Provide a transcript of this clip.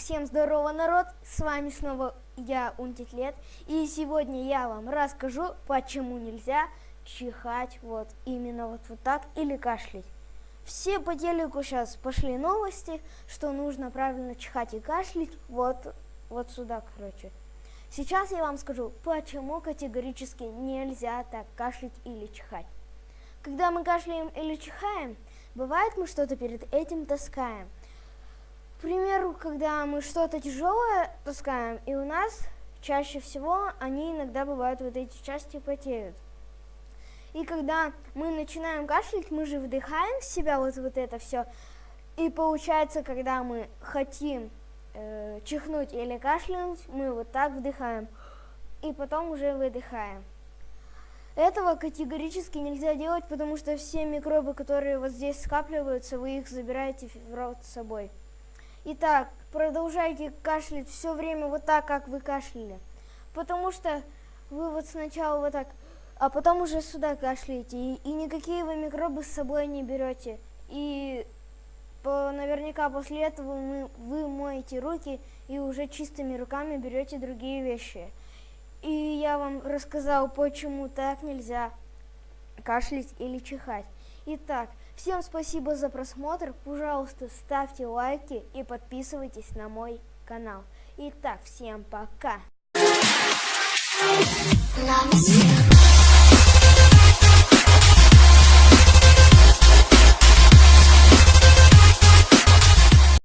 всем здорово, народ, с вами снова я, Унтитлет, и сегодня я вам расскажу, почему нельзя чихать вот именно вот так или кашлять. Все по телеку сейчас пошли новости, что нужно правильно чихать и кашлять, вот сюда, короче. Сейчас я вам скажу, почему категорически нельзя так кашлять или чихать. Когда мы кашляем или чихаем, бывает мы что-то перед этим таскаем. К примеру, когда мы что-то тяжелое таскаем, и у нас чаще всего они иногда бывают вот эти части потеют. И когда мы начинаем кашлять, мы же вдыхаем в себя вот это все. И получается, когда мы хотим чихнуть или кашлянуть, мы вот так вдыхаем, и потом уже выдыхаем. Этого категорически нельзя делать, потому что все микробы, которые вот здесь скапливаются, вы их забираете в рот с собой. Итак, продолжайте кашлять все время вот так, как вы кашляли. Потому что вы вот сначала вот так, а потом уже сюда кашляете. И никакие вы микробы с собой не берете. И наверняка после этого вы моете руки и уже чистыми руками берете другие вещи. И я вам рассказал, почему так нельзя кашлять или чихать. Итак, всем спасибо за просмотр, пожалуйста, ставьте лайки и подписывайтесь на мой канал. Итак, всем пока!